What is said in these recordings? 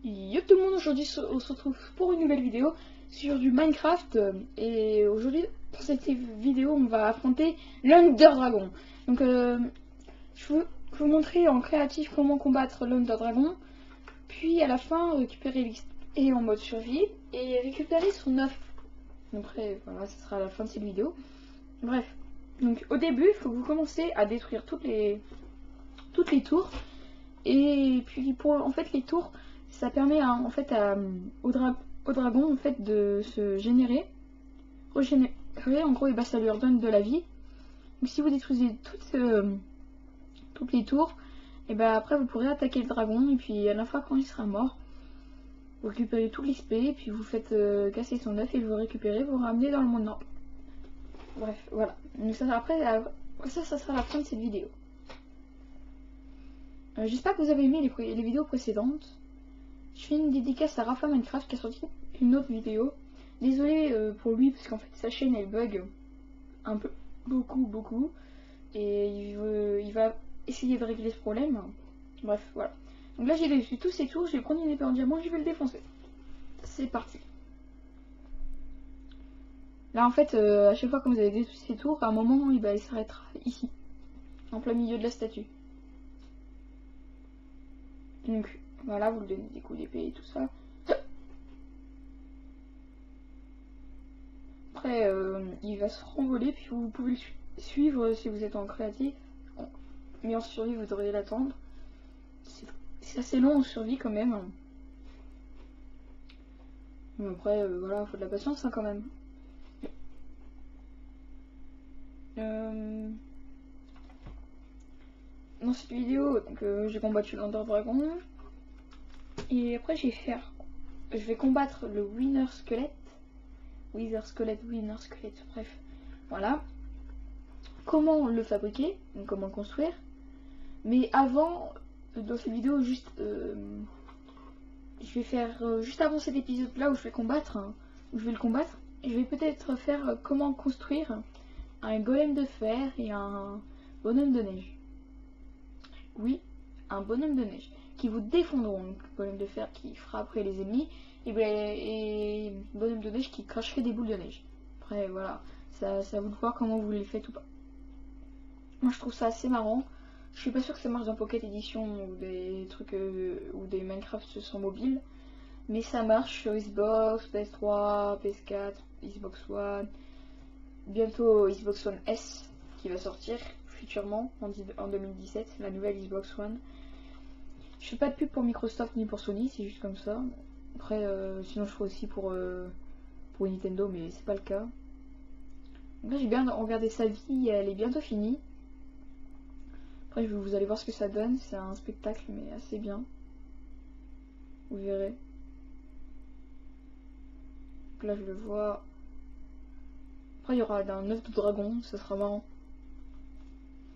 Yo tout le monde, aujourd'hui on se retrouve pour une nouvelle vidéo sur du Minecraft et aujourd'hui pour cette vidéo on va affronter l'Under Dragon. Donc je vais vous montrer en créatif comment combattre l'Under Dragon, puis à la fin récupérer l'XP en mode survie et récupérer son œuf. Après voilà, ce sera la fin de cette vidéo. Bref, donc au début il faut que vous commencez à détruire toutes les tours. Et puis pour en fait les tours, ça permet au dragon en fait de se régénérer. En gros, et bah, ça lui redonne de la vie. Donc si vous détruisez toutes les tours, et bah après vous pourrez attaquer le dragon et puis à la fin quand il sera mort, vous récupérez tout l'XP et puis vous faites casser son œuf et vous récupérez, vous ramenez dans le monde normal. Bref, voilà. Donc après ça sera la fin de cette vidéo. J'espère que vous avez aimé les vidéos précédentes. Je fais une dédicace à Rafa Minecraft qui a sorti une autre vidéo. Désolé pour lui parce qu'en fait sa chaîne elle bug un peu, beaucoup. Et il va essayer de régler ce problème. Bref, voilà. Donc là j'ai détruit tous ces tours, je vais prendre une épée en diamant, je vais le défoncer. C'est parti. Là en fait, à chaque fois que vous avez détruit ces tours, à un moment il s'arrêtera ici, en plein milieu de la statue. Donc voilà, vous lui donnez des coups d'épée et tout ça. Après, il va se renvoler, puis vous pouvez le suivre si vous êtes en créatif. Mais en survie, vous devriez l'attendre. C'est assez long en survie quand même. Mais après, voilà, il faut de la patience hein, quand même. Dans cette vidéo, j'ai combattu l'Under Dragon. Et après, je vais combattre le Wither Skelett. Wither Skelett, bref. Voilà. Comment le fabriquer, donc comment le construire. Mais avant, dans cette vidéo, je vais faire, juste avant cet épisode là où je vais le combattre, je vais peut-être faire comment construire un golem de fer et un bonhomme de neige. Oui, un bonhomme de neige qui vous défendront, donc golem de fer qui frapperait les ennemis et bonhomme de neige qui cracherait des boules de neige. Après voilà, c'est à vous de voir comment vous les faites ou pas. Moi je trouve ça assez marrant. Je suis pas sûre que ça marche dans Pocket Edition ou des trucs ou des Minecraft sans mobile, mais ça marche sur Xbox, PS3, PS4, Xbox One, bientôt Xbox One S qui va sortir futurement en 2017, la nouvelle Xbox One. Je fais pas de pub pour Microsoft ni pour Sony, c'est juste comme ça. Après, sinon je ferai aussi pour Nintendo, mais c'est pas le cas. Donc là j'ai bien regardé sa vie, elle est bientôt finie. Après vous allez voir ce que ça donne, c'est un spectacle mais assez bien. Vous verrez. Donc là je le vois. Après il y aura un œuf de dragon, ça sera marrant.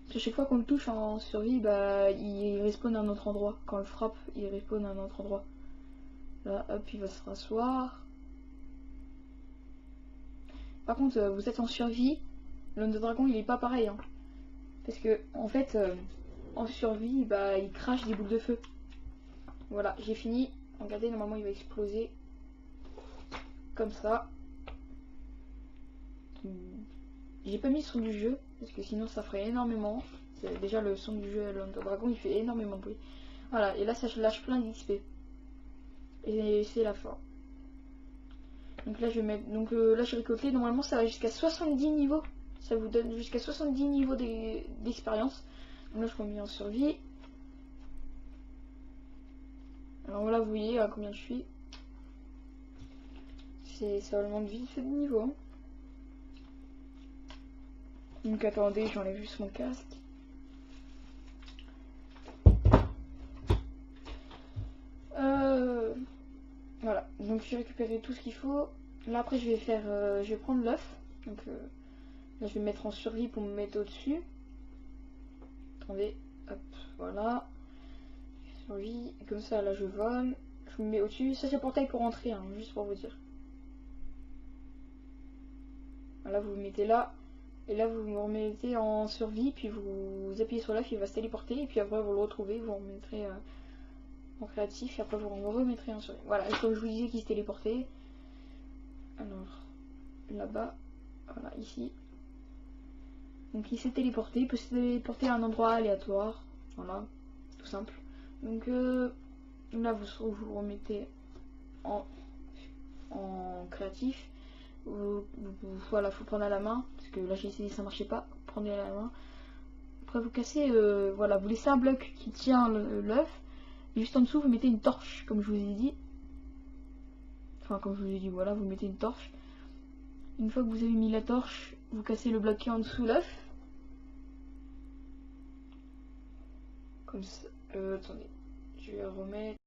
Parce que chaque fois qu'on le touche en survie, bah il respawn à un autre endroit. Quand on le frappe, il respawn à un autre endroit. Là hop, il va se rasseoir. Par contre vous êtes en survie, l'Under Dragon il est pas pareil hein. Parce que en fait en survie bah il crache des boules de feu. Voilà, j'ai fini. Regardez, normalement il va exploser comme ça. J'ai pas mis le son du jeu parce que sinon ça ferait énormément. Déjà le son du jeu l'Under Dragon il fait énormément de bruit. Voilà, et là ça lâche plein d'XP. Et c'est la fin. Donc là je vais mettre. Donc là j'ai récolté, normalement ça va jusqu'à 70 niveaux. Ça vous donne jusqu'à 70 niveaux d'expérience. Donc là je remets en survie. Alors là vous voyez à combien je suis. Ça augmente vite fait de niveau. Hein. Donc attendez, j'enlève juste mon casque. Voilà, donc j'ai récupéré tout ce qu'il faut. Là après je vais prendre l'œuf. Donc là je vais me mettre en survie pour me mettre au-dessus. Attendez, hop, voilà. Survie, comme ça là je vole. Je me mets au-dessus. Ça c'est portail pour rentrer, hein, juste pour vous dire. Voilà, vous vous mettez là. Et là vous vous remettez en survie. Puis vous appuyez sur l'œuf, il va se téléporter. Et puis après vous le retrouvez, vous remettrez en créatif et après vous en remettrez un sur. Voilà, et comme je vous disais qu'il se téléportait. Alors là-bas, voilà, ici. Donc il s'est téléporté, il peut se téléporter à un endroit aléatoire. Voilà, tout simple. Donc là vous remettez en créatif. Voilà, faut prendre à la main, parce que là j'ai essayé, ça marchait pas. Prenez à la main. Après vous cassez, voilà, vous laissez un bloc qui tient l'œuf. Juste en dessous vous mettez une torche, comme je vous ai dit. Enfin comme je vous ai dit, voilà, vous mettez une torche. Une fois que vous avez mis la torche, vous cassez le bloc qui est en dessous l'œuf. Comme ça. Attendez, je vais remettre.